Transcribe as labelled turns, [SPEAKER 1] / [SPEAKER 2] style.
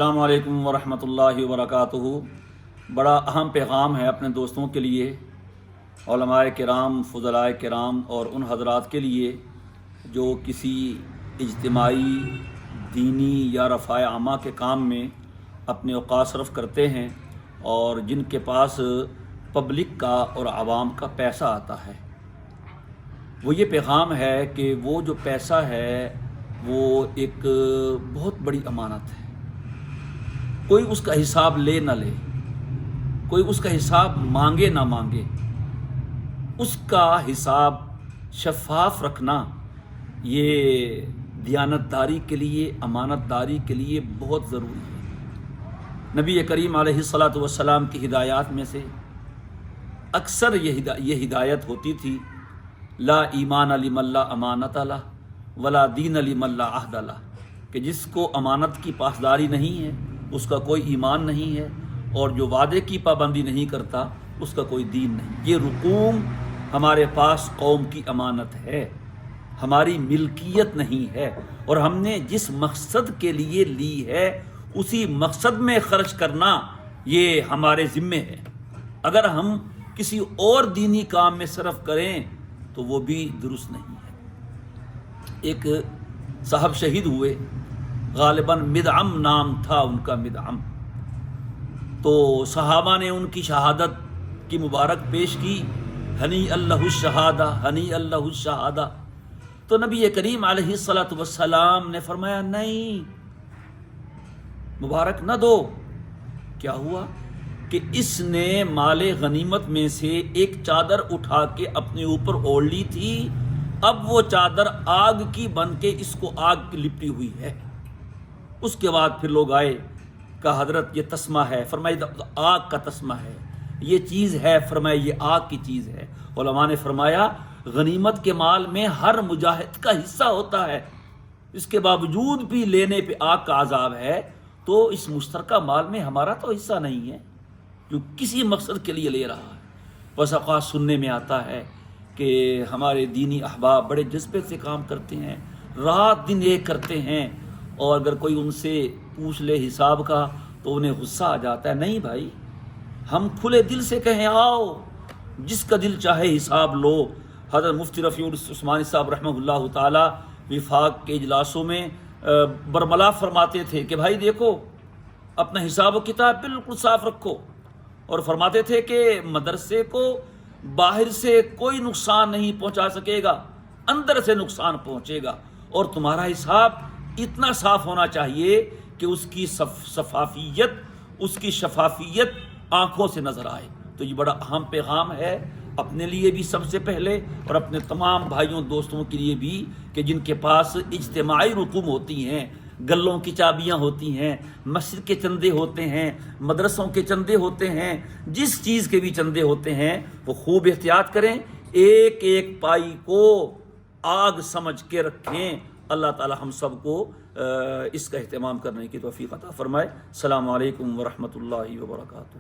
[SPEAKER 1] السلام علیکم ورحمۃ اللہ وبرکاتہ۔ بڑا اہم پیغام ہے اپنے دوستوں کے لیے، علماء کرام، فضلاء کرام اور ان حضرات کے لیے جو کسی اجتماعی، دینی یا رفع عامہ کے کام میں اپنے اوقات صرف کرتے ہیں اور جن کے پاس پبلک کا اور عوام کا پیسہ آتا ہے۔ وہ یہ پیغام ہے کہ وہ جو پیسہ ہے وہ ایک بہت بڑی امانت ہے۔ کوئی اس کا حساب لے نہ لے، کوئی اس کا حساب مانگے نہ مانگے، اس کا حساب شفاف رکھنا یہ دیانتداری کے لیے، امانت داری کے لیے بہت ضروری ہے۔ نبی کریم علیہ الصلاۃ والسلام کی ہدایات میں سے اکثر یہ ہدایت ہوتی تھی، لا ایمان لمن لا امانت لہ ولا دین لمن لا عہد لہ، کہ جس کو امانت کی پاسداری نہیں ہے اس کا کوئی ایمان نہیں ہے، اور جو وعدے کی پابندی نہیں کرتا اس کا کوئی دین نہیں۔ یہ رقوم ہمارے پاس قوم کی امانت ہے، ہماری ملکیت نہیں ہے، اور ہم نے جس مقصد کے لیے لی ہے اسی مقصد میں خرچ کرنا یہ ہمارے ذمے ہے۔ اگر ہم کسی اور دینی کام میں صرف کریں تو وہ بھی درست نہیں ہے۔ ایک صاحب شہید ہوئے، غالباً مدعم نام تھا ان کا، مدعم۔ تو صحابہ نے ان کی شہادت کی مبارک پیش کی، ہنی اللہ الشہادہ، ہنی اللہ الشہادہ۔ تو نبی کریم علیہ الصلاۃ والسلام نے فرمایا نہیں، مبارک نہ دو۔ کیا ہوا کہ اس نے مال غنیمت میں سے ایک چادر اٹھا کے اپنے اوپر اوڑھ لی تھی، اب وہ چادر آگ کی بن کے اس کو آگ لپٹی ہوئی ہے۔ اس کے بعد پھر لوگ آئے، کہا حضرت یہ تسمہ ہے، فرمایا آگ کا تسمہ ہے، یہ چیز ہے، فرمایا یہ آگ کی چیز ہے۔ علماء نے فرمایا غنیمت کے مال میں ہر مجاہد کا حصہ ہوتا ہے، اس کے باوجود بھی لینے پہ آگ کا عذاب ہے، تو اس مشترکہ مال میں ہمارا تو حصہ نہیں ہے جو کسی مقصد کے لیے لے رہا ہے۔ بس اوقات سننے میں آتا ہے کہ ہمارے دینی احباب بڑے جذبے سے کام کرتے ہیں، رات دن ایک کرتے ہیں، اور اگر کوئی ان سے پوچھ لے حساب کا تو انہیں غصہ آ جاتا ہے۔ نہیں بھائی، ہم کھلے دل سے کہیں آؤ، جس کا دل چاہے حساب لو۔ حضرت مفتی رفیع عثمانی صاحب رحمہ اللہ تعالی وفاق کے اجلاسوں میں برملا فرماتے تھے کہ بھائی دیکھو، اپنا حساب و کتاب بالکل صاف رکھو، اور فرماتے تھے کہ مدرسے کو باہر سے کوئی نقصان نہیں پہنچا سکے گا، اندر سے نقصان پہنچے گا، اور تمہارا حساب اتنا صاف ہونا چاہیے کہ اس کی شفافیت، اس کی شفافیت آنکھوں سے نظر آئے۔ تو یہ بڑا اہم پیغام ہے اپنے لیے بھی سب سے پہلے، اور اپنے تمام بھائیوں دوستوں کے لیے بھی، کہ جن کے پاس اجتماعی رقوم ہوتی ہیں، گلوں کی چابیاں ہوتی ہیں، مسجد کے چندے ہوتے ہیں، مدرسوں کے چندے ہوتے ہیں، جس چیز کے بھی چندے ہوتے ہیں، وہ خوب احتیاط کریں، ایک ایک پائی کو آگ سمجھ کے رکھیں۔ اللہ تعالی ہم سب کو اس کا اہتمام کرنے کی توفیق عطا فرمائے۔ السلام علیکم ورحمۃ اللہ وبرکاتہ۔